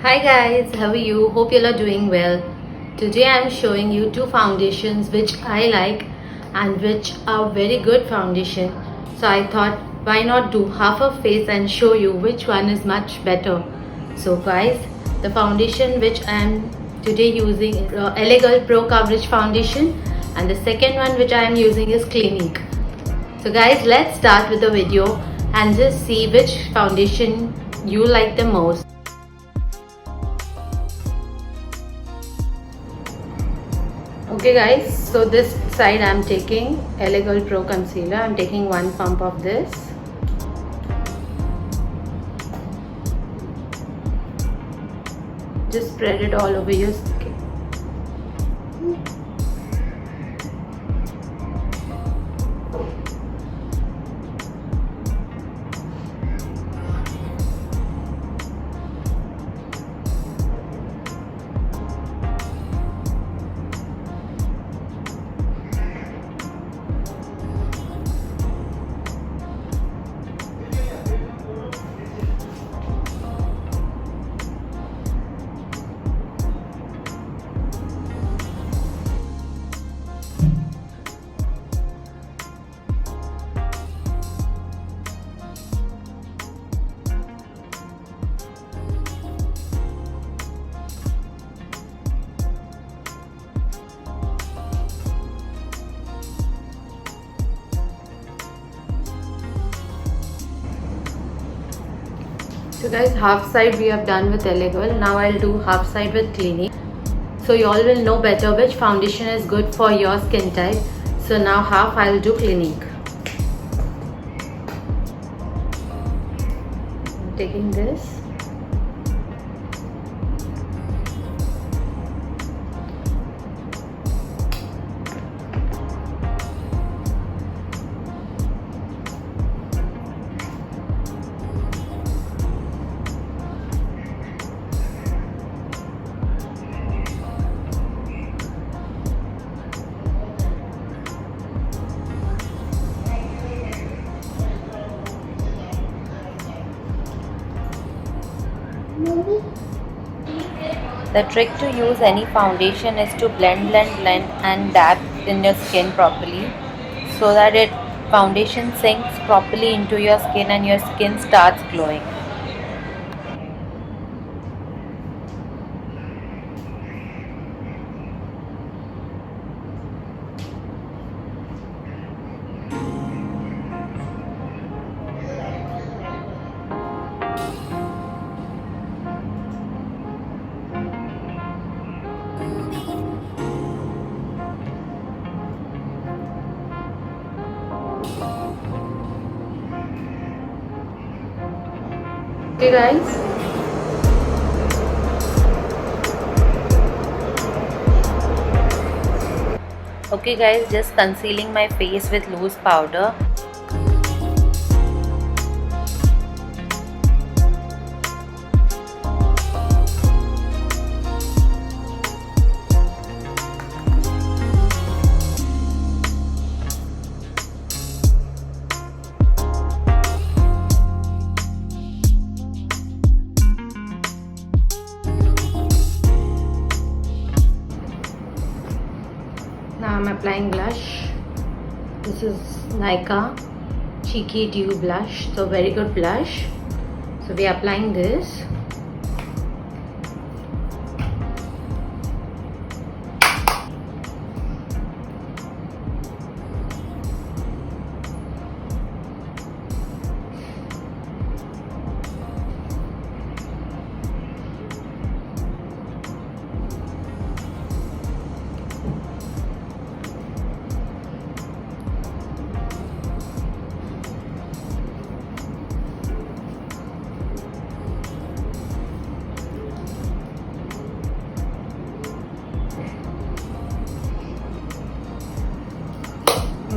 Hi guys, how are you? Hope you all are doing well. Today I am showing you two foundations which I like and which are very good foundation. So I thought why not do half a face and show you which one is much better. So guys, the foundation which I am today using is LA Girl Pro Coverage Foundation, and the second one which I am using is Clinique. So guys, let's start with the video and just see which foundation you like the most. Okay guys, so this side I am taking LA Girl Pro Concealer. I am taking one pump of this. Just spread it all over your skin. So guys, half side we have done with LA Girl. Now I'll do half side with Clinique. So you all will know better which foundation is good for your skin type. So now half I'll do Clinique. I'm taking this. The trick to use any foundation is to blend and dab in your skin properly so that foundation sinks properly into your skin and your skin starts glowing. Okay guys, just concealing my face with loose powder. Now I'm applying blush. This is Nykaa Cheeky Dew blush. So very good blush. So we are applying this.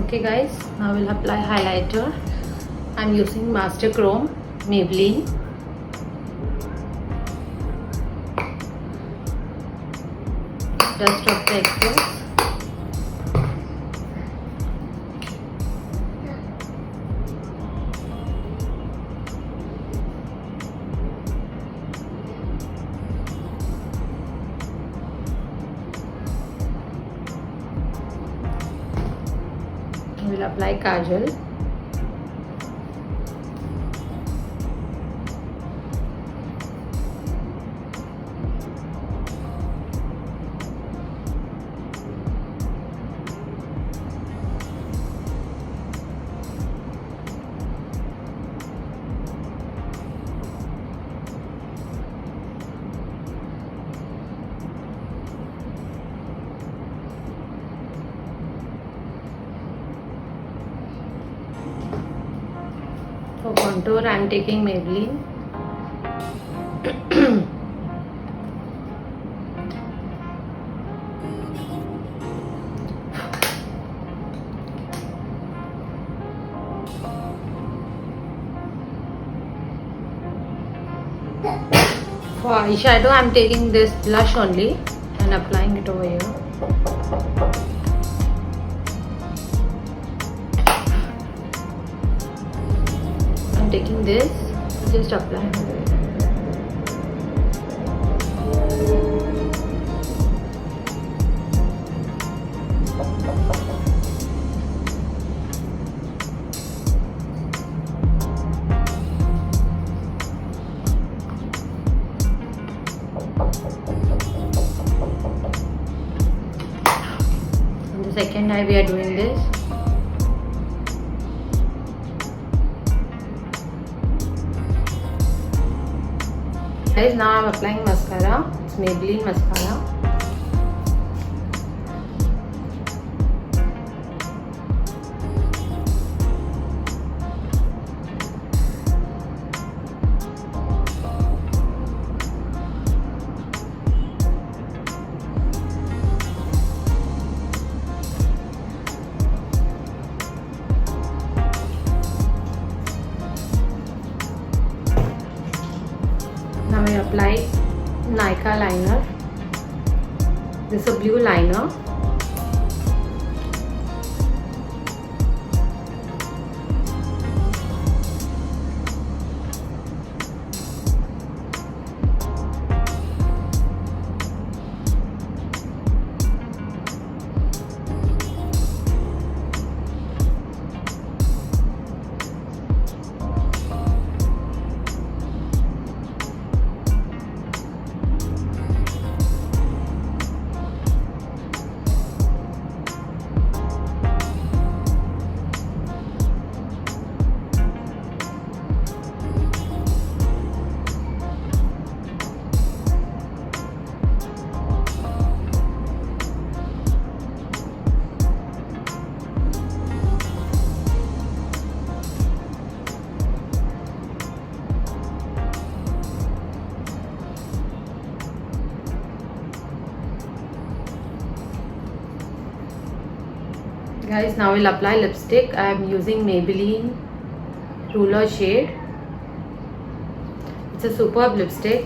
Okay guys, now we'll apply highlighter. I'm using Master Chrome Maybelline. Dust off the excess. apply kajal. For contour, I am taking Maybelline. For eyeshadow, I am taking this blush only and applying it over here. I'm taking this, just apply. On the second eye, we are doing this. Guys, now I'm applying mascara. It's Maybelline mascara. Now I apply Nykaa liner. This is a blue liner. Guys, now we'll apply lipstick. I am using Maybelline Ruler shade. It's a superb lipstick.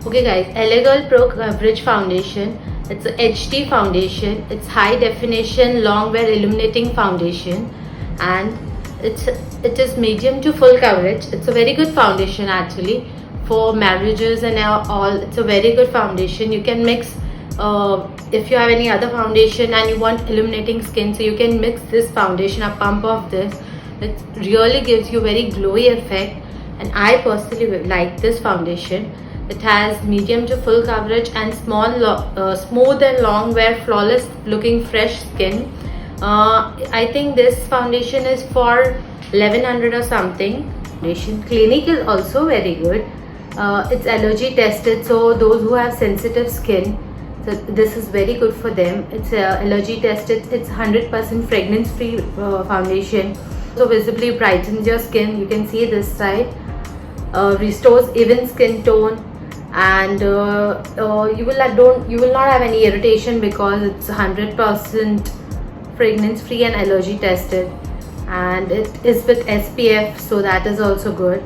Okay guys, Elegol Pro Coverage Foundation. It's a HD foundation. It's high definition long wear illuminating foundation, and it is medium to full coverage. It's a very good foundation actually for marriages and all. It's a very good foundation. You can mix if you have any other foundation and you want illuminating skin, so you can mix this foundation, a pump of this. It really gives you very glowy effect, and I personally like this foundation. It has medium to full coverage and smooth and long wear, flawless looking fresh skin. I think this foundation is for 1100 or something. Clinique is also very good. It's allergy tested, so those who have sensitive skin, so this is very good for them. It's allergy tested. It's 100% fragrance free foundation. So visibly brightens your skin. You can see this side. Restores even skin tone, and you will not have any irritation because it's 100% fragrance free and allergy tested, and it is with SPF, so that is also good.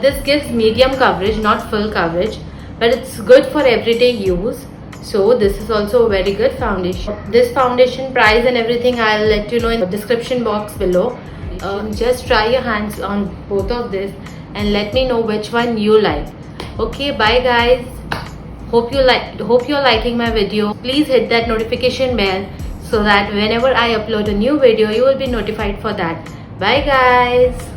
This gives medium coverage, not full coverage, but it's good for everyday use. So this is also a very good foundation. This foundation price and everything I'll let you know in the description box below. Just try your hands on both of this and let me know which one you like. Okay, bye guys. Hope you're liking my video. Please hit that notification bell so that whenever I upload a new video, you will be notified for that. Bye guys.